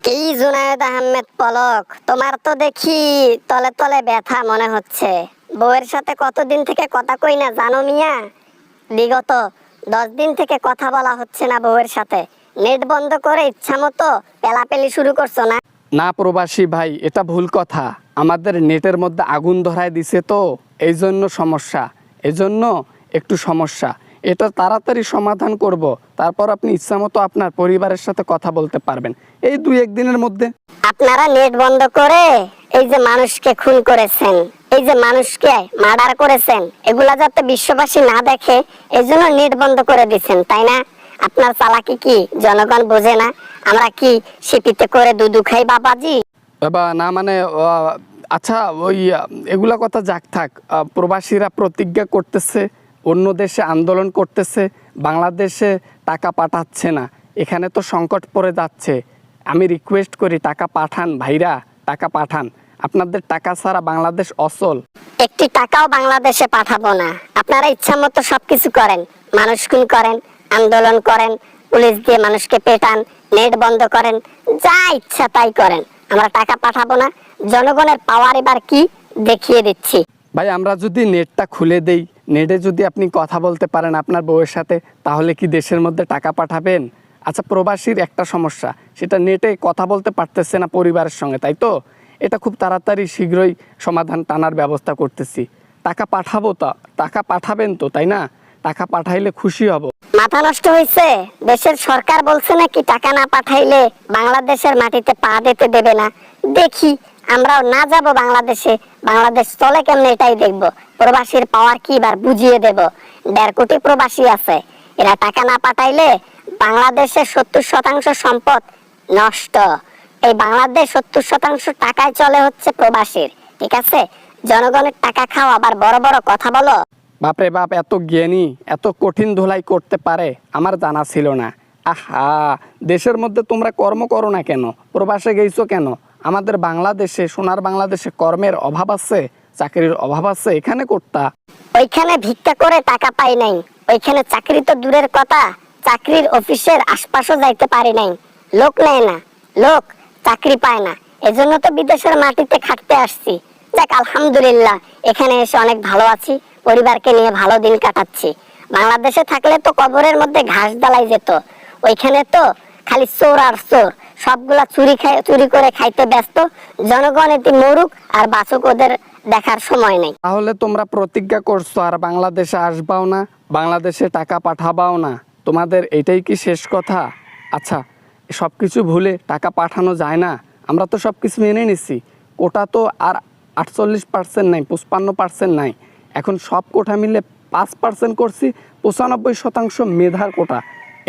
কি জুনায়েদ আহমেদ পলক, তোমার তো দেখি তলে তলে ব্যথা মনে হচ্ছে। বউয়ের সাথে কতদিন থেকে কথা কই না জানো মিয়া? বিগত 10 দিন থেকে কথা বলা হচ্ছে না বউয়ের সাথে। নেট বন্ধ করে ইচ্ছা মতো পেলাপেলি শুরু করছো না? না প্রবাসী ভাই, এটা ভুল কথা। আমাদের নেটের মধ্যে আগুন ধরায় দিছে তো, এই জন্য সমস্যা, এজন্য একটু সমস্যা। এটা তাড়াতাড়ি সমাধান করব, তারপর আপনি ইচ্ছামতো আপনার পরিবারের সাথে কথা বলতে পারবেন এই 2-1 দিনের মধ্যে। আপনারা নেট বন্ধ করে এই যে মানুষকে খুন করেছেন, এই যে মানুষকে মার্ডার করেছেন, এগুলা যাতে বিশ্ববাসী না দেখে এজন্য নেট বন্ধ করে দিচ্ছেন, তাই না? আপনার চালাকি কি জনগণ বোঝে না? আমরা কি সিপিতে করে দুধু খাই বাবাজি? বাবা না মানে আচ্ছা ওই এগুলা কথা যাক থাক। প্রবাসীরা প্রতিজ্ঞা করতেছে, অন্য দেশে আন্দোলন করতেছে, বাংলাদেশে টাকা পাঠাচ্ছে না, এখানে তো সংকট পড়ে যাচ্ছে। আমি রিকোয়েস্ট করি টাকা পাঠান ভাইরা, টাকা পাঠান। আপনাদের টাকা ছাড়া বাংলাদেশ অচল। একটি টাকাও বাংলাদেশে পাঠাবো না। আপনারা ইচ্ছা মতো সবকিছু করেন, মানুষ খুন করেন, আন্দোলন করেন, পুলিশ দিয়ে মানুষকে পেটান, নেট বন্ধ করেন, যা ইচ্ছা তাই করেন। আমরা টাকা পাঠাবো না। জনগণের পাওয়ার এবার কি দেখিয়ে দিচ্ছি। ভাই আমরা যদি নেটটা খুলে দেই, নেটে যদি আপনি কথা বলতে পারেন আপনার বউয়ের সাথে, তাহলে কি দেশের মধ্যে টাকা পাঠাবেন? আচ্ছা প্রবাসীর একটা সমস্যা, সেটা নেটে কথা বলতে পারতেছে না পরিবারের সঙ্গে, তাই তো? এটা খুব তাড়াতাড়ি শীঘ্রই সমাধান টানার ব্যবস্থা করতেছি। টাকা পাঠাবো, তা টাকা পাঠাবেন তো, তাই না? টাকা পাঠাইলে খুশি হব। মাথা নষ্ট হয়েছে? দেশের সরকার বলছে নাকি টাকা না পাঠাইলে বাংলাদেশের মাটিতে পা দিতে দেবে না। দেখি আমরাও না যাব বাংলাদেশে, বাংলাদেশ চলে কেমনে এটাই দেখব। প্রবাসীর পাওয়ার কি এবার বুঝিয়ে দেব। 1.5 কোটি প্রবাসী আছে, এরা টাকা না পাঠাইলে বাংলাদেশের 70% সম্পদ নষ্ট। এই বাংলাদেশ 70% টাকায় চলে হচ্ছে প্রবাসীর, ঠিক আছে? জনগণের টাকা খাও আবার বড় বড় কথা বলো। বাপরে বাপ, এত জ্ঞানী, এত কঠিন ধোলাই করতে পারে আমার জানা ছিল না। আহা, দেশের মধ্যে তোমরা কর্ম করো না কেন? প্রবাসে গেছো কেন? আমাদের বাংলাদেশে, সোনার বাংলাদেশে কর্মের অভাব আছে, চাকরির অভাব আছে, এখানে করতা। ওইখানে ভিক্ষা করে টাকা পাই নাই, ওইখানে চাকরি তো দূরের কথা, চাকরির অফিসের আশপাশও যাইতে পারি নাই। লোক নেয় না, লোক চাকরি পায় না, এজন্য তো বিদেশের মাটিতে খাটতে আসছি। যাক আলহামদুলিল্লাহ, এখানে এসে অনেক ভালো আছি, পরিবারকে নিয়ে ভালো দিন কাটাচ্ছি। বাংলাদেশে থাকলে তো কবরের মধ্যে ঘাস দালাই যেত, ওইখানে তো খালি চোর আর চোর, সবগুলা চুরি করে খাইতে ব্যস্ত। জনগণ এতে মরুক আর বাঁচুক, ওদের দেখার সময় নেই। তাহলে তোমরা প্রতিজ্ঞা করছো আর বাংলাদেশে আসবাও না, বাংলাদেশে টাকা পাঠাবাও না, তোমাদের এটাই কি শেষ কথা? আচ্ছা, সব কিছু ভুলে টাকা পাঠানো যায় না? আমরা তো সব কিছু মেনে নিছি। কোটা তো আর 48% নাই, 55% নাই, এখন সব কোটা মিলে 5% করছি, 95% মেধার কোটা,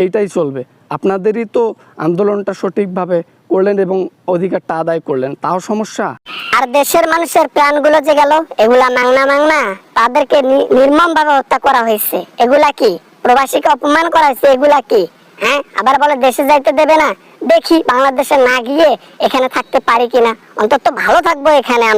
এইটাই চলবে। আপনাদেরই তো আন্দোলনটা সঠিকভাবে করলেন এবং অধিকারটা আদায় করলেন, তাও সমস্যা? আর দেশের মানুষের প্রাণগুলো যে গেল, এগুলা মাংনা, তাদেরকে নির্মম ভাবে হত্যা করা হয়েছে। এগুলা কি? প্রবাসীকে অপমান করা হয়েছে, এগুলা কি? হ্যাঁ, আবার বলে দেশে যাইতে দেবে না। দেখি বাংলাদেশে না গিয়ে এখানে থাকতে পারি কিনা, অন্তত ভালো থাকবো এখানে।